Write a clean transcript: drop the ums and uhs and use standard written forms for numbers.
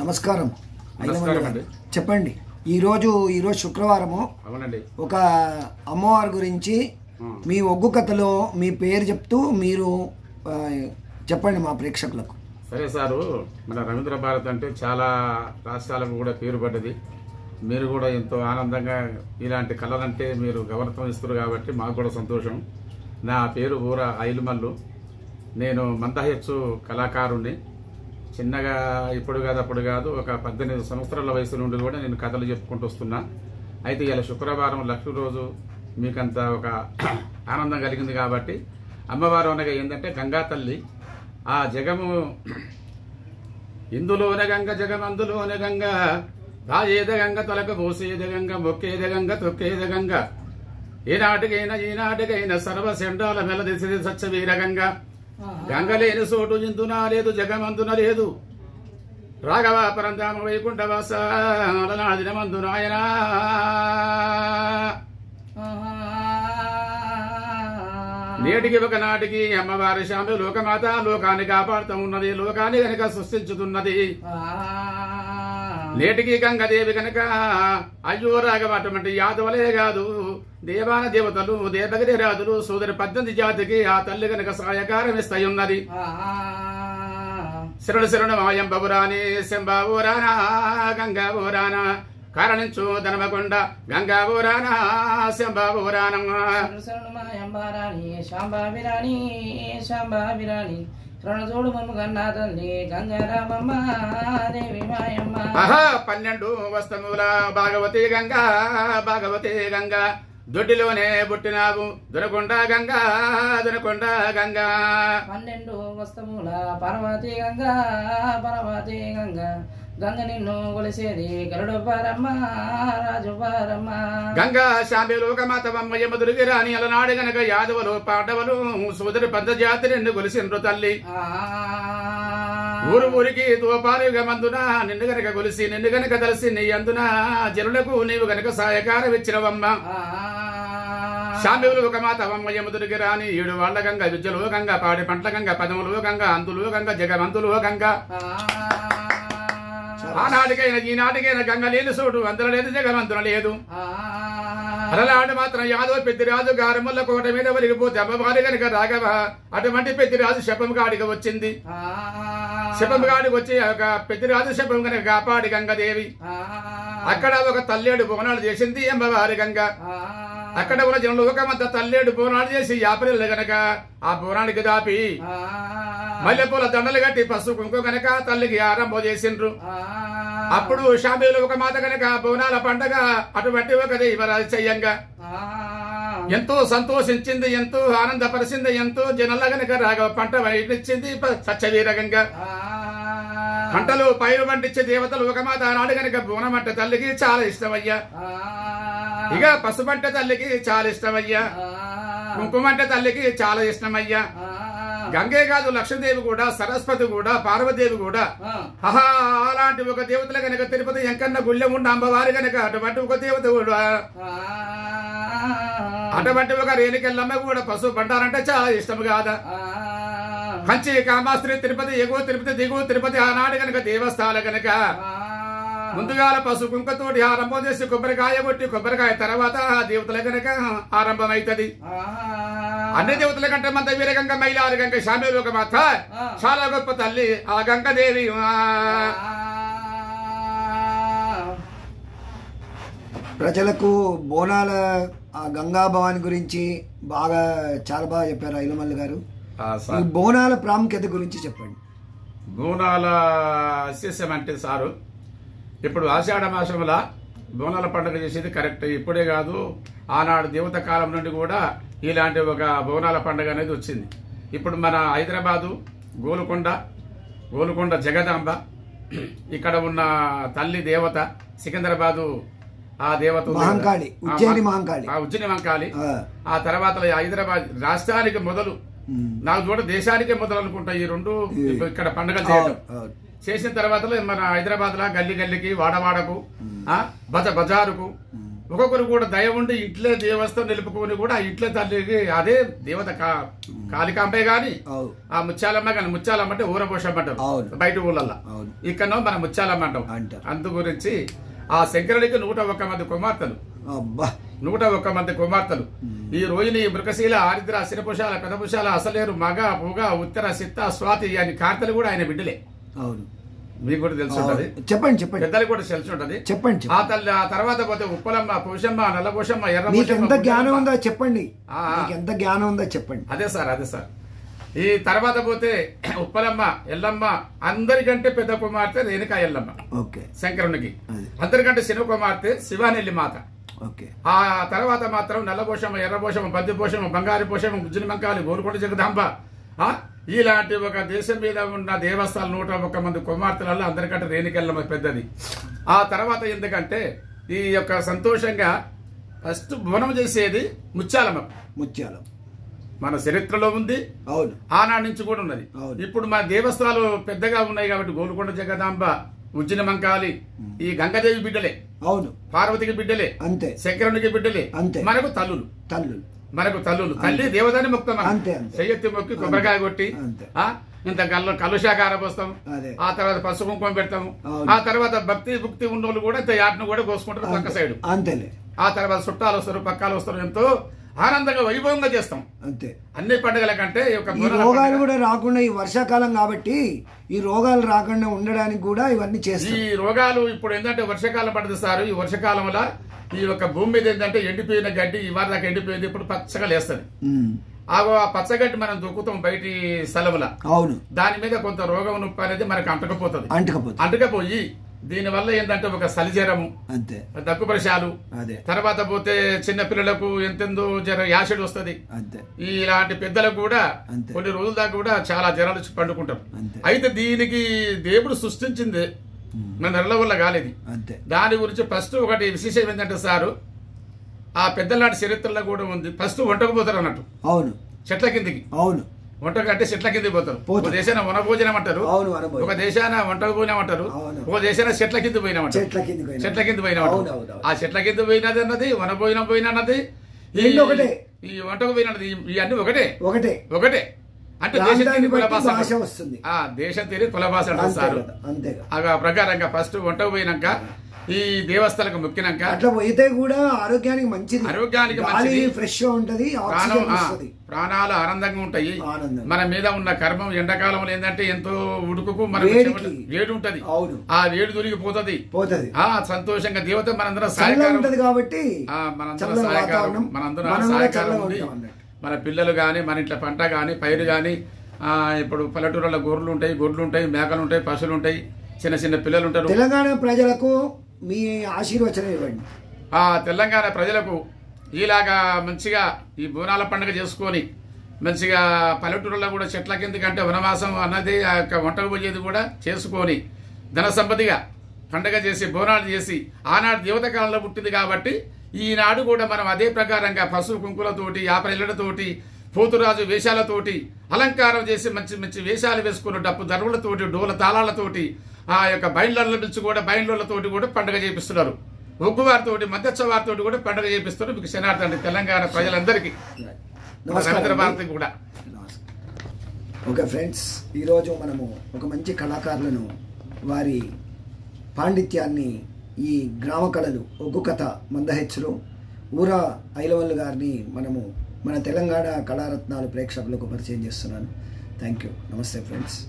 నమస్కారం. నమస్కారం అండి. చెప్పండి. ఈరోజు శుక్రవారము. అవునండి. ఒక అమ్మవారి గురించి మీ ఒగ్గు కథలో మీ పేరు చెప్తూ మీరు చెప్పండి మా ప్రేక్షకులకు. సరే సారు, మన రవీంద్ర భారత్ అంటే చాలా రాష్ట్రాలకు కూడా పేరు పడ్డది. మీరు కూడా ఎంతో ఆనందంగా ఇలాంటి కళలంటే మీరు గౌరవం ఇస్తారు కాబట్టి మాకు కూడా సంతోషం. నా పేరు ఊర ఐలుమల్లు. నేను మందహెచ్చు కళాకారుణ్ణి. చిన్నగా ఇప్పుడు కాదు అప్పుడు కాదు, ఒక 18 సంవత్సరాల వయసు నుండి కూడా నేను కథలు చెప్పుకుంటూ వస్తున్నా. అయితే ఇలా శుక్రవారం లక్ష్మీ రోజు మీకంత ఒక ఆనందం కలిగింది కాబట్టి అమ్మవారు అనగా ఏంటంటే గంగా తల్లి. ఆ జగము ఇందులోనే గంగ, జగం అందులోనే గంగ, దాయేద గంగ, తలకు పోసేద గంగ, మొక్కేద గంగ, తొక్కేద గంగ, ఈనాటికైనా ఈనాటికైనా సర్వ సెండాల మెలదిసి సత్యవీర గంగ. గంగ లేని చోటు ఇందునా లేదు, జగమందున లేదు. రాఘవ పరంధామ వైకుంఠవాస దినమందు నాయన. నేటికి ఒక నాటికి అమ్మవారి శాంతి లోకమాత లోకాన్ని కాపాడుతూ ఉన్నది, లోకాన్ని గనక సృష్టించుతున్నది. నేటికి గంగదేవి కనుక అయ్యో రాఘవ అటువంటి యాదవలే కాదు, దేవాన దేవతలు దేవగిరి రాజులు సోదరి 18 జాతికి ఆ తల్లి కనుక సహాయకారం ఇస్తాయి ఉన్నది. శరణు శరణు మాయంబురాని శంబాబురాన గంగా ఊరాన కారణించు ధనమకొండ గంగా ఊరాన శంబాబురాన. చూడు మమ్మ గన్నా తల్లి గంగారామమ్మ దేవి మాయమ్మ. 12 వస్తముల భాగవతి గంగా, భాగవతి గంగా, దొడ్డిలోనే పుట్టినావు దొనకొండ గంగా, దొనకొండ గంగా. 12 వస్తముల పార్వతి గంగా, పార్వతి గంగా, గంగ నిన్ను కొలిసేది గరుడు పారమ్మ, రాజు పారమ్మ. గంగా శాంతి లోకమాతవమ్మ యమదురికి రాని అలనాడు గనక యాదవులు పాండవులు సోదరి 18 జాతి నిన్ను కొలిసిండ్రు తల్లి. ఊరు ఊరికి దూపాలుగా మందున నిన్ను గనక కొలిసి నిన్ను గనక తలసి నీ అందున జనులకు నీవు గనక సహాయకారం ఇచ్చినవమ్మ. శాంబివులు ఒక మాతవమ్మ యముదురికి రాని 7 వాళ్ళ గంగ, విద్యలో గంగ, పాడి పంటల గంగ, పదములు గంగ, అందులో గంగ, జగమంతులు గంగ. ఆనాటికైనా ఈనాటికైనా గంగ లేని చోటు అందులో లేదు, జగమంతున లేదు. అలనాడు మాత్రం యాదవ పెద్దిరాజు గారముల కోట మీద ఒరిగిపోతే అమ్మవారి గనక రాఘవ అటువంటి పెద్దిరాజు శపం కాడికి వచ్చింది. శపం కాడికి వచ్చి ఒక పెద్దిరాజు శపం గనక కాపాడి గంగదేవి. అక్కడ ఒక తల్లేడు బోనాలు చేసింది అమ్మవారి గంగ. అక్కడ ఉన్న జనులు ఒకమంత తల్లేడు బోనాలు చేసి యాపరిల్లు గనక ఆ బోనానికి దాపి మల్లెపూల దండలు కట్టి పసుపు కుంకుమ గనక తల్లికి ఆరంభం చేసిండ్రు. అప్పుడు శాంబివులు ఒక మాత గనక బోనాల పండగ అటువంటి ఒక దైవరాజు చెయ్యంగా ఎంతో సంతోషించింది, ఎంతో ఆనందపరిచింది, ఎంతో జనల గనక రాఘవ పంట పండించింది సత్యవీరగంగా. పంటలు పైరు పండించే దేవతలు ఒక మాత ఆనాడు గనక బోనమంట తల్లికి చాలా ఇష్టమయ్యా. ఇక పసుపంట తల్లికి చాలా ఇష్టమయ్యా, కుంకుమంట తల్లికి చాలా ఇష్టమయ్యా. గంగే కాదు, లక్ష్మీదేవి కూడా, సరస్వతి కూడా, పార్వదేవి కూడా. అలాంటి ఒక దేవతలు గనక తిరుపతి ఎంకన్న గుళ్ళెం ఉన్న అమ్మవారి గనక అటువంటి ఒక దేవత కూడా, అటువంటి ఒక రేణుకెళ్ళమ్మ కూడా పసుపు పంటారంటే చాలా ఇష్టం కాదా. కంచి కామాస్త్రి తిరుపతి, ఎగువ తిరుపతి, దిగువ తిరుపతి ఆనాడు గనక దేవస్థానాలు గనక ముందుగాల పసుపు కుంకతోటి ఆరంభం చేసి కొబ్బరికాయ కొట్టి కొబ్బరికాయ తర్వాత దేవతల గనక ఆరంభం అవుతుంది. అన్ని దేవతల కంటే మంత వీరగంగ మైలారు గంగ శాంబివులు ఒక మాత చాలా గొప్ప తల్లి ఆ గంగదేవి. ప్రజలకు బోనాల ఆ గంగా భవాని గురించి చాలా బాగా చెప్పారు ఐలమల్లి గారు. ఈ బోనాల ప్రాముఖ్యత గురించి చెప్పండి. బోనాల విశేషం అంటే సారు, ఇప్పుడు ఆషాఢ మాసంలో బోనాల పండుగ చేసేది కరెక్ట్. ఇప్పుడే కాదు, ఆనాడు దేవత కాలం నుండి కూడా ఇలాంటి ఒక బోనాల పండుగ అనేది వచ్చింది. ఇప్పుడు మన హైదరాబాదు గోలుకొండ జగదాంబ, ఇక్కడ ఉన్న తల్లి దేవత సికింద్రాబాదు ఆ దేవత ఉజ్జయిని మహంకాళి. ఆ తర్వాత హైదరాబాద్ రాష్ట్రానికి మొదలు, నాకు చూడ దేశానికే మొదలు అనుకుంటా ఈ రెండు ఇక్కడ పండుగ చేయడం. చేసిన తర్వాత మన హైదరాబాద్ లా గల్లీ గల్లీకి, వాడవాడకు, బజారుకు ఒక్కొక్కరు కూడా దయ ఉండి ఇట్లే దేవస్థానం నిలుపుకొని కూడా ఆ ఇట్లే తల్లికి అదే దేవత కాళికాంబే గాని ఆ ముత్యాలమ్మ గాని, ముత్యాలమ్మ అంటే ఊరపోషమ్మ అంటారు బయట ఊళ్ళల్లో, ఇక్కడనో మన ముత్యాలమ్మ అంటాం. అందు గురించి ఆ శంకరుడికి 101 మంది కుమార్తెలు, 101 మంది కుమార్తెలు. ఈ రోజుని మృగశీల, ఆరిద్ర, శిరపుషాల, పెదపుషాల, అసలేరు, మగ, పుగ, ఉత్తర, సిత్త, స్వాతి అని కార్తెలు కూడా ఆయన బిడ్డలే. అవును, మీకు కూడా తెలిసి ఉంటది. చెప్పండి. పెద్దలు కూడా తెలిసి ఉంటది. చెప్పండి. ఆ తల్లి ఆ తర్వాత పోతే ఉప్పలమ్మ, పోషమ్మ, నల్లపోషమ్మ, ఎర్రపోషమ్మ. ఎంత జ్ఞానం ఉందో చెప్పండి. ఎంత జ్ఞానం ఉందో చెప్పండి. అదే సార్. ఈ తర్వాత పోతే ఉప్పలమ్మ, ఎల్లమ్మ, అందరికంటే పెద్ద కుమార్తె రేణుకా ఎల్లమ్మ శంకరునికి, అందరికంటే చిన్న కుమార్తె శివానెల్లి మాత. ఆ తర్వాత మాత్రం నల్లపోషమ్మ, ఎర్రపోషమ్మ, బందిపోషమ్మ, బంగారు పోషమ్మ, గుజ్జుని మంకాలి, గోల్కొండ జగదాంబ, ఇలాంటి ఒక దేశం మీద ఉన్న దేవస్థానం 101 మంది కుమార్తెలలో అందరికంటే రేణుకెళ్ళమ్మ పెద్దది. ఆ తర్వాత ఎందుకంటే ఈ యొక్క సంతోషంగా ఫస్ట్ బోనం చేసేది ముత్యాలమ్మ. మన చరిత్రలో ఉంది, అవును, ఆనాటి నుంచి కూడా ఉన్నది. ఇప్పుడు మన దేవస్థానాలు పెద్దగా ఉన్నాయి కాబట్టి గోల్కొండ జగదాంబ, ఉజ్జిన మంకాలి, ఈ గంగాదేవి బిడ్డలే, అవును, పార్వతికి బిడ్డలే, అంతే, శంకరునికి బిడ్డలే, అంతే. మనకు తల్లులు తల్లి దేవతాన్ని మొక్కుతాం, చెయ్యెత్తి మొక్కి కొబ్బరికాయ కొట్టి ఇంత కలుషాకార పోస్తాం, ఆ తర్వాత పసుపు కుంకుమ పెడతాము, ఆ తర్వాత భక్తి భక్తి ఉన్నోళ్ళు కూడా ఇంత యాటను కూడా కోసుకుంటారు పక్క సైడ్, అంతేలే. ఆ తర్వాత చుట్టాలు వస్తారు, పక్కాలు వస్తారు, ఎంతో ఆనందంగా వైభవంగా చేస్తాం. అంతే, అన్ని పండుగల కంటే రోగాలు కూడా రాకుండా, ఈ వర్షాకాలం కాబట్టి ఈ రోగాలు రాకుండా ఉండడానికి కూడా ఇవన్నీ చేస్తాం. ఈ రోగాలు ఇప్పుడు ఏంటంటే వర్షాకాలం పడుతుంది సార్. ఈ వర్షాకాలం వల్ల ఈ యొక్క భూమి మీద ఏంటంటే ఎండిపోయిన గడ్డి ఇవాళ దాకా ఎండిపోయింది, ఇప్పుడు పచ్చగా లేస్తుంది. ఆ పచ్చగడ్డి మనం దొక్కుతాం బయటి స్థలముల, అవును, దాని మీద కొంత రోగం నొప్పి అనేది మనకు అంటకపోయి దీని వల్ల ఏంటంటే ఒక సలిజరము, అంతే, దగ్గుపరిశాలు, తర్వాత పోతే చిన్న పిల్లలకు ఎంతెందో యాసిడ్ వస్తుంది. ఇలాంటి పెద్దలకు కూడా కొన్ని రోజుల దాకా కూడా చాలా జ్వరాలు వచ్చి పండుకుంటారు. అయితే దీనికి దేవుడు సృష్టించింది మన నెలల వల్ల కాలేదు. దాని గురించి ఫస్ట్ ఒకటి విశేషం ఏంటంటే సారు, ఆ పెద్దలాంటి చరిత్రలో కూడా ఉంది. ఫస్ట్ వంటకు పోతారు అన్నట్టు, అవును, చెట్ల కిందికి, అవును, వంటకు అంటే చెట్ల కిందికి పోతారు. ఒక దేశాన వనభోజనం అంటారు, ఒక దేశాన వంటకు పోయినాం అంటారు, ఒక దేశాన చెట్ల కింద పోయినామంటారు. చెట్ల కింద పోయినామంటారు. ఆ చెట్ల కింద పోయినది అన్నది, వనభోజనం పోయినది, ఈ వంటకు పోయినది, ఇవన్నీ ఒకటే. అంటే దేశం తీరి కుల భాష వస్తుంది. ఆ దేశం తీరి కుల భాష అంటారు సార్. ఆ ప్రకారంగా ఫస్ట్ వంటకు పోయినాక ఈ దేవస్థలకు మొక్కినాక అట్లా పోయితే కూడా ఆరోగ్యానికి మంచిది, ఫ్రెష్ గా ఉంటది, ప్రాణాలు ఆనందంగా ఉంటాయి. మన మీద ఉన్న కర్మం ఎండాకాలంలో ఏంటంటే ఎంతో ఉడుకుకు మన వేడి ఉంటది, ఆ వేడి దొరికిపోతుంది, ఆ సంతోషంగా దేవత మనందరం సహాయకారం ఉంటది కాబట్టి మనందరం సహాయకారం ఉంది. మన పిల్లలు గాని, మన ఇంట్లో పంట గాని, పైరు గాని, ఇప్పుడు పల్లెటూరులో గొర్రెలు ఉంటాయి, గొడ్లు ఉంటాయి, మేకలు ఉంటాయి, పశువులు ఉంటాయి, చిన్న చిన్న పిల్లలు ఉంటారు. తెలంగాణ ప్రజలకు మీ ఆశీర్వచనం ఇవ్వండి. ఆ తెలంగాణ ప్రజలకు ఇలాగా మంచిగా ఈ బోనాల పండుగ చేసుకొని మంచిగా పల్లెటూరులో కూడా చెట్ల కిందకంటే వనవాసం అన్నది ఆ యొక్క వంటకు పోయేది కూడా చేసుకొని ధన సంపదిగా పండుగ చేసి బోనాలు చేసి ఆనాడు దేవత కాలంలో పుట్టింది కాబట్టి ఈనాడు కూడా మనం అదే ప్రకారంగా పసుపు కుంకులతోటి, యాపరిళ్లతోటి, పోతురాజు వేషాలతోటి అలంకారం చేసి మంచి మంచి వేషాలు వేసుకున్న డప్పు దరువులతోటి, డోల తాళాలతోటి, ఆ యొక్క బయళ్ళ పిలిచి కూడా బయళ్ళతోటి కూడా పండుగ చేపిస్తున్నారు. ఒగ్గు వారితో, మధ్యస్థ వారితో కూడా పండుగ చేపిస్తున్నారు. మీకు శనార్థండి తెలంగాణ ప్రజలందరికీ, భారతి కూడా. ఓకే ఫ్రెండ్స్, ఈరోజు మనము ఒక మంచి కళాకారులను, వారి పాండిత్యాన్ని, ఈ గ్రామ కళలు, ఒగ్గు కథ మందహెచ్చులు ఊర ఐలవల్లు గారిని మనము మన తెలంగాణ కళారత్నాలు ప్రేక్షకులకు పరిచయం చేస్తున్నాను. Thank you. నమస్తే ఫ్రెండ్స్.